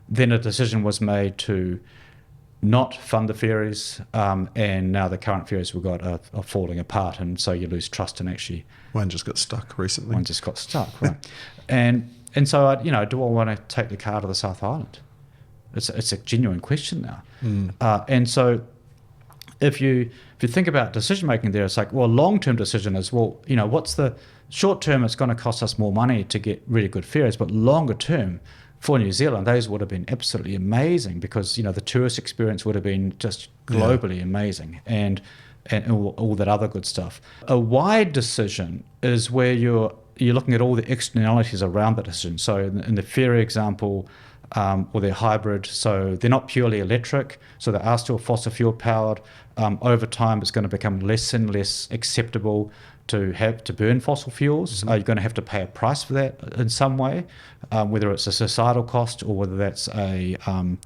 then a decision was made to not fund the ferries, and now the current ferries we've got are falling apart, and so you lose trust in actually. One just got stuck recently. Right? and so do I want to take the car to the South Island? It's a genuine question now. And so if you think about decision making there, it's like, well, long-term decision is, well, what's the short term? It's going to cost us more money to get really good ferries, but longer term for New Zealand, those would have been absolutely amazing because the tourist experience would have been just globally amazing, and all that other good stuff. A wide decision is where you're looking at all the externalities around the decision. So in the ferry example, or they're hybrid, so they're not purely electric, so they are still fossil fuel powered. Over time, it's going to become less and less acceptable to burn fossil fuels. You're going to have to pay a price for that in some way, whether it's a societal cost or whether that's an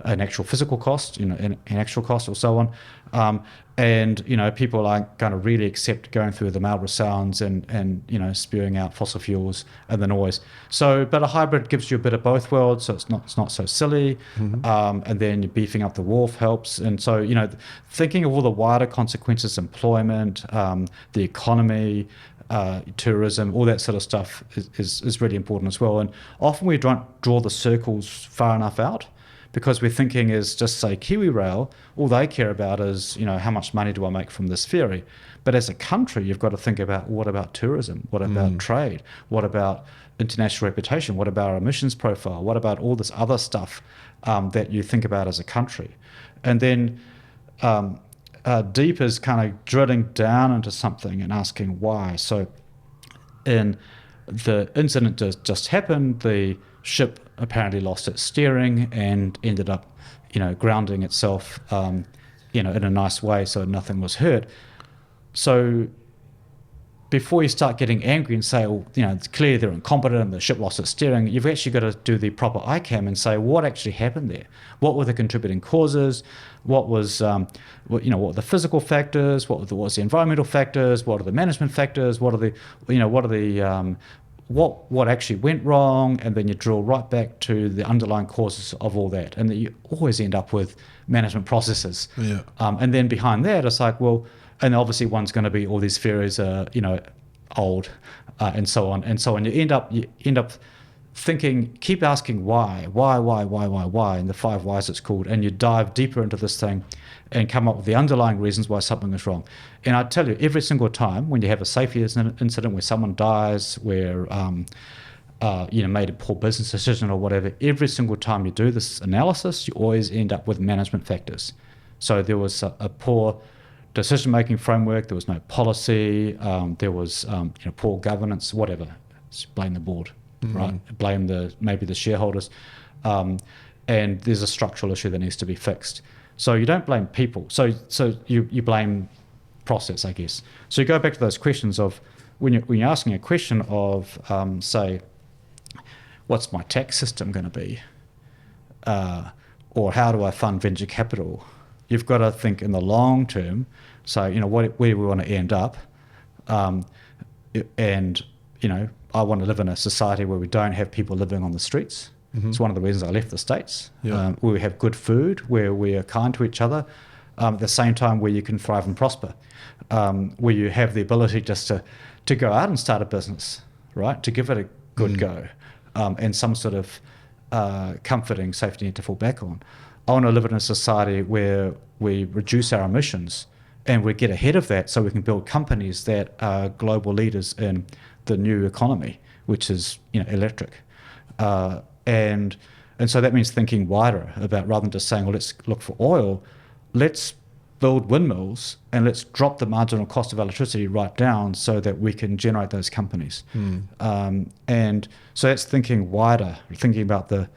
actual physical cost, an actual cost or so on. And people aren't going to really accept going through the Marlborough Sounds and spewing out fossil fuels and the noise. So, but a hybrid gives you a bit of both worlds, so it's not so silly. And then beefing up the wharf helps. And so thinking of all the wider consequences, employment, the economy economy, tourism, all that sort of stuff is really important as well. And often we don't draw the circles far enough out, because we're thinking is just say KiwiRail, all they care about is, how much money do I make from this ferry? But as a country, you've got to think about, what about tourism? What about trade? What about international reputation? What about our emissions profile? What about all this other stuff that you think about as a country? And then deep is kind of drilling down into something and asking why. So in the incident just happened, the ship apparently lost its steering and ended up, grounding itself, in a nice way, so nothing was hurt. So before you start getting angry and say, well, it's clear they're incompetent and the ship lost its steering, you've actually got to do the proper ICAM and say, what actually happened there? What were the contributing causes? What was, what were the physical factors? What was the environmental factors? What are the management factors? What actually went wrong? And then you drill right back to the underlying causes of all that. And you always end up with management processes. Yeah. And then behind that, it's like, well, and obviously one's going to be all these ferries are, old, and so on and so on. You end up thinking, keep asking why, and the 5 whys it's called, and you dive deeper into this thing and come up with the underlying reasons why something is wrong. And I tell you, every single time when you have a safety incident where someone dies, where made a poor business decision or whatever, every single time you do this analysis, you always end up with management factors. So there was a poor decision-making framework, there was no policy, there was poor governance, whatever. Just blame the board, right? Blame maybe the shareholders, and there's a structural issue that needs to be fixed. So you don't blame people. So you blame process, I guess. So you go back to those questions of when you're asking a question of say, what's my tax system going to be, or how do I fund venture capital? You've got to think in the long term. So, where we want to end up. And, I want to live in a society where we don't have people living on the streets. It's one of the reasons I left the States. Yeah. Where we have good food, where we are kind to each other, at the same time where you can thrive and prosper, where you have the ability just to go out and start a business, right? To give it a good go, and some sort of comforting safety net to fall back on. I want to live in a society where we reduce our emissions and we get ahead of that so we can build companies that are global leaders in the new economy, which is electric. And so that means thinking wider about, rather than just saying, well, let's look for oil, let's build windmills and let's drop the marginal cost of electricity right down so that we can generate those companies. And so that's thinking wider, thinking about the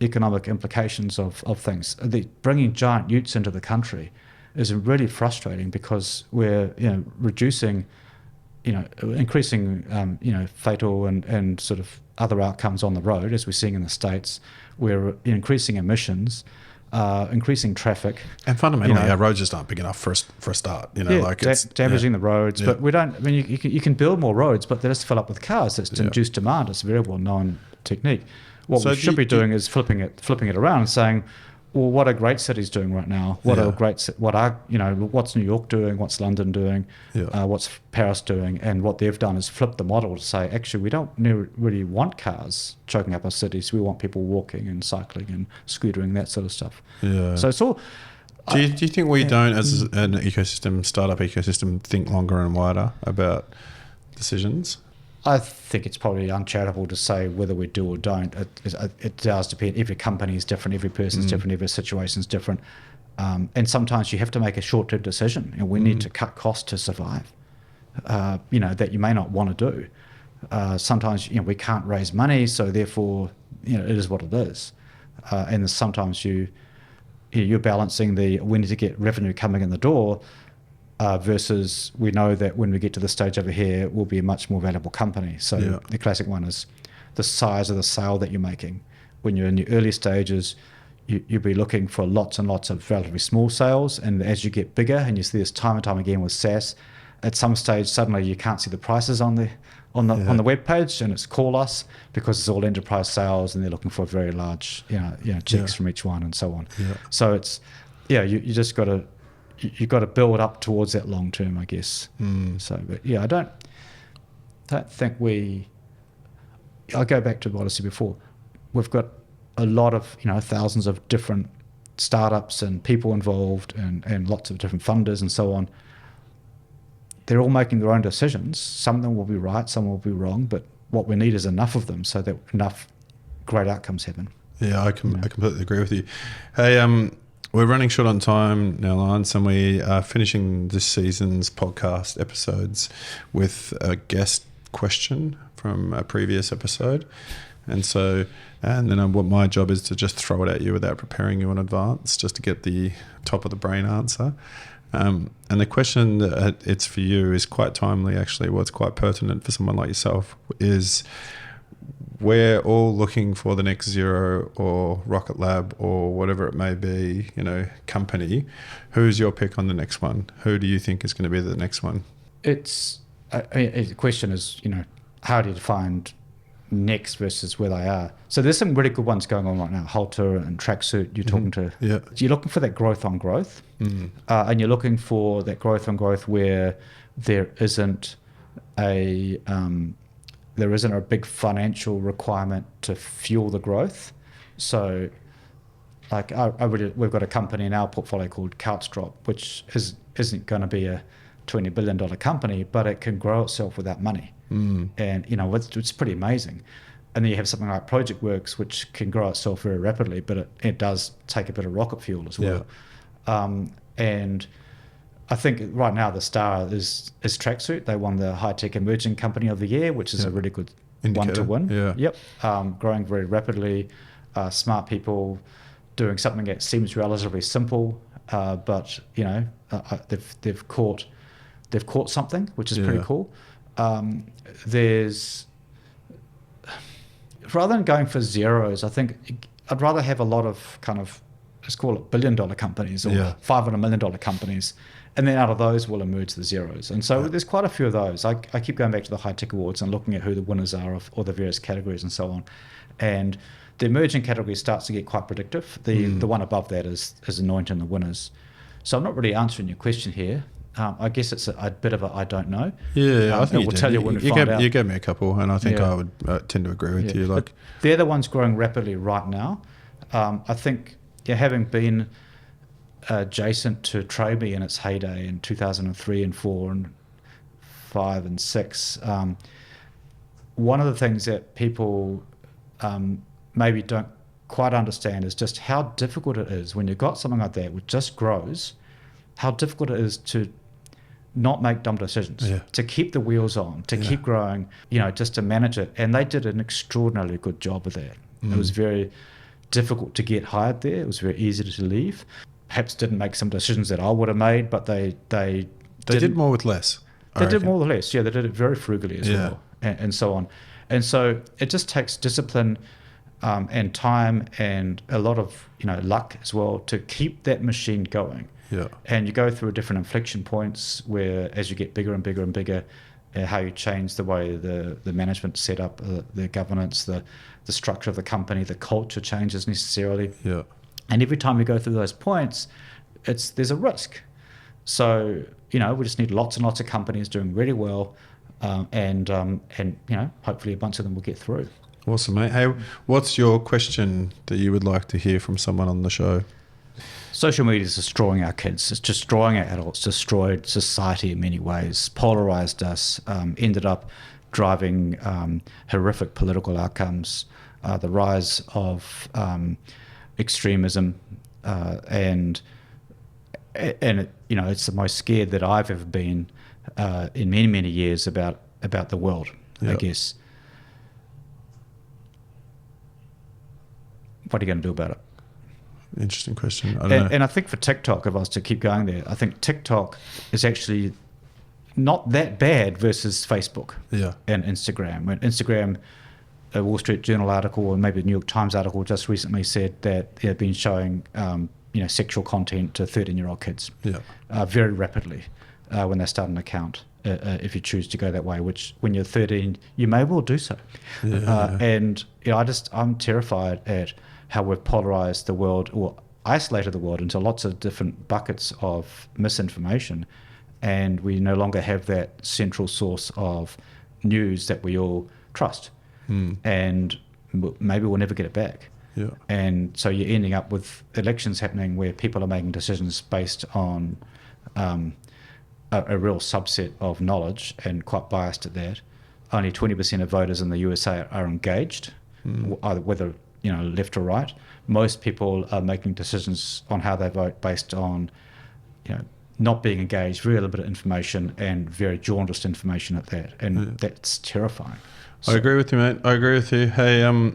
economic implications of things. Bringing giant utes into the country is really frustrating because we're reducing, increasing fatal and sort of other outcomes on the road, as we're seeing in the States. We're increasing emissions, increasing traffic, and fundamentally our roads just aren't big enough for a start. It's damaging the roads. But we don't. I mean, you can build more roads, but they just fill up with cars. That's to induce demand. It's a very well known technique. What we should be doing is flipping it around and saying, well, what are great cities doing right now? What's New York doing? What's London doing? What's Paris doing? And what they've done is flip the model to say, actually, we don't really want cars choking up our cities. We want people walking and cycling and scootering, that sort of stuff. Yeah. So it's all. Do you think we don't, as an startup ecosystem, think longer and wider about decisions? I think it's probably uncharitable to say whether we do or don't. It does depend. Every company is different. Every person is different. Every situation is different. And sometimes you have to make a short-term decision. We need to cut costs to survive, that you may not want to do. Sometimes, we can't raise money, so therefore, it is what it is. And sometimes you're balancing we need to get revenue coming in the door, versus we know that when we get to the stage over here, we'll be a much more valuable company. So the classic one is the size of the sale that you're making. When you're in the early stages, you'll be looking for lots and lots of relatively small sales. And as you get bigger, and you see this time and time again with SaaS, at some stage, suddenly you can't see the prices on the web page, and it's call us, because it's all enterprise sales and they're looking for very large checks from each one and so on. So it's you just got to you've got to build up towards that long term, I guess. So, but yeah, I don't think I go back to what I said before. We've got a lot of, thousands of different startups and people involved and lots of different funders and so on. They're all making their own decisions. Some of them will be right, some will be wrong, but what we need is enough of them so that enough great outcomes happen. Yeah, I completely agree with you. Hey, we're running short on time now, Lance, and we are finishing this season's podcast episodes with a guest question from a previous episode. And then what my job is to just throw it at you without preparing you in advance, just to get the top of the brain answer. And the question that it's for you is quite timely, actually. What's quite pertinent for someone like yourself is, we're all looking for the next Xero or Rocket Lab or whatever it may be, company. Who's your pick on the next one? Who do you think is going to be the next one? The question is, how do you define next versus where they are? So there's some really good ones going on right now. Halter and Tracksuit, you're talking to. Yeah. You're looking for that growth on growth, and you're looking for that growth on growth where there isn't a big financial requirement to fuel the growth. So, like we've got a company in our portfolio called Couchdrop, which isn't going to be a $20 billion company, but it can grow itself without money. And it's pretty amazing. And then you have something like ProjectWorks, which can grow itself very rapidly, but it does take a bit of rocket fuel as well. And I think right now the star is Tracksuit. They won the High Tech Emerging Company of the Year, which is a really good indicator. One to win. Yeah. Growing very rapidly, smart people doing something that seems relatively simple, but they've caught something, which is pretty cool. Rather than going for zeros, I think I'd rather have a lot of kind of, let's call it $1 billion companies or $500 million companies, and then out of those will emerge the zeros. And so there's quite a few of those. I keep going back to the High Tech Awards and looking at who the winners are of all the various categories and so on. And the emerging category starts to get quite predictive. The one above that is anointing the winners. So I'm not really answering your question here. I guess it's a bit of a I don't know. Yeah, I think we'll tell you when we find out. You gave me a couple, and I think I would tend to agree with you. But they're the ones growing rapidly right now. I think having been adjacent to Traby in its heyday in 2003 and 4 and 5 and 6, one of the things that people maybe don't quite understand is just how difficult it is when you've got something like that which just grows, how difficult it is to not make dumb decisions, to keep the wheels on, to keep growing, just to manage it. And they did an extraordinarily good job of that. It was very difficult to get hired there. It was very easy to leave. Perhaps didn't make some decisions that I would have made, but they did more with less. They did more with less. Yeah, they did it very frugally as well, and so on. And so it just takes discipline and time and a lot of luck as well to keep that machine going. Yeah. And you go through different inflection points where, as you get bigger and bigger and bigger, how you change the way the management set up, the governance, the structure of the company, the culture changes necessarily. Yeah. And every time you go through those points, there's a risk. So we just need lots and lots of companies doing really well, and hopefully a bunch of them will get through. Awesome, mate. Hey, what's your question that you would like to hear from someone on the show? Social media is destroying our kids. It's destroying our adults, destroyed society in many ways, polarized us, ended up driving horrific political outcomes, the rise of extremism, and it's the most scared that I've ever been in many, many years about the world, I guess. What are you going to do about it? Interesting question. I don't know. And I think for TikTok, if I was to keep going there, I think TikTok is actually not that bad versus Facebook and Instagram. When Instagram, a Wall Street Journal article or maybe a New York Times article just recently said that they've been showing sexual content to 13-year-old kids very rapidly when they start an account. If you choose to go that way, which when you're 13, you may well do so. And I'm terrified at how we've polarized the world, or isolated the world into lots of different buckets of misinformation, and we no longer have that central source of news that we all trust. And maybe we'll never get it back. Yeah. And so you're ending up with elections happening where people are making decisions based on a real subset of knowledge, and quite biased at that. Only 20% of voters in the USA are engaged, either whether left or right. Most people are making decisions on how they vote based on not being engaged, very little bit of information, and very jaundiced information at that, and that's terrifying. I agree with you, mate. I agree with you. Hey,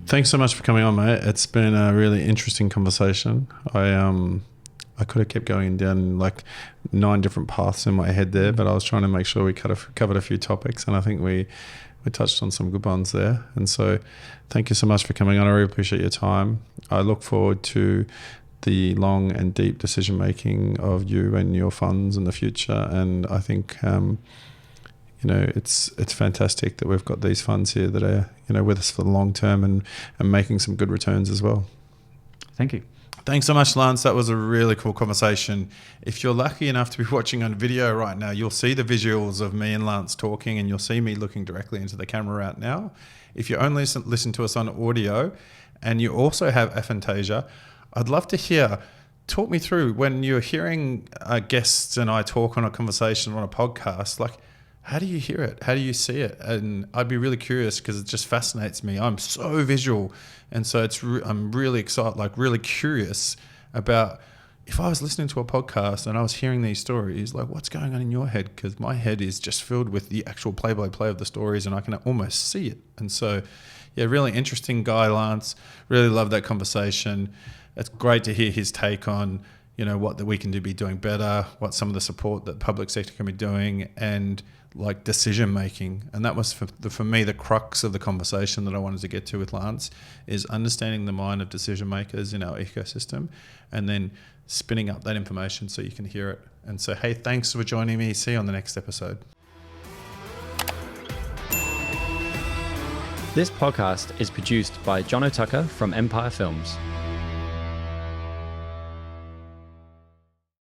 thanks so much for coming on, mate. It's been a really interesting conversation. I could have kept going down like 9 different paths in my head there, but I was trying to make sure we covered a few topics, and I think we touched on some good ones there. And so thank you so much for coming on. I really appreciate your time. I look forward to the long and deep decision making of you and your funds in the future. And I think it's fantastic that we've got these funds here that are with us for the long term and making some good returns as well. Thank you. Thanks so much, Lance. That was a really cool conversation. If you're lucky enough to be watching on video right now, you'll see the visuals of me and Lance talking, and you'll see me looking directly into the camera right now. If you only listen to us on audio and you also have aphantasia, I'd love to hear. Talk me through when you're hearing guests and I talk on a conversation on a podcast, like, how do you hear it? How do you see it? And I'd be really curious because it just fascinates me. I'm so visual. And so I'm really excited, like really curious about if I was listening to a podcast and I was hearing these stories, like what's going on in your head? Because my head is just filled with the actual play-by-play of the stories and I can almost see it. And so, yeah, really interesting guy, Lance. Really love that conversation. It's great to hear his take on, what that we can be doing better, what some of the support that public sector can be doing, and like decision making. And that was for me the crux of the conversation that I wanted to get to with Lance, is understanding the mind of decision makers in our ecosystem and then spinning up that information so you can hear it. And so, hey, thanks for joining me. See you on the next episode. This podcast is produced by John O'Tucker from Empire Films.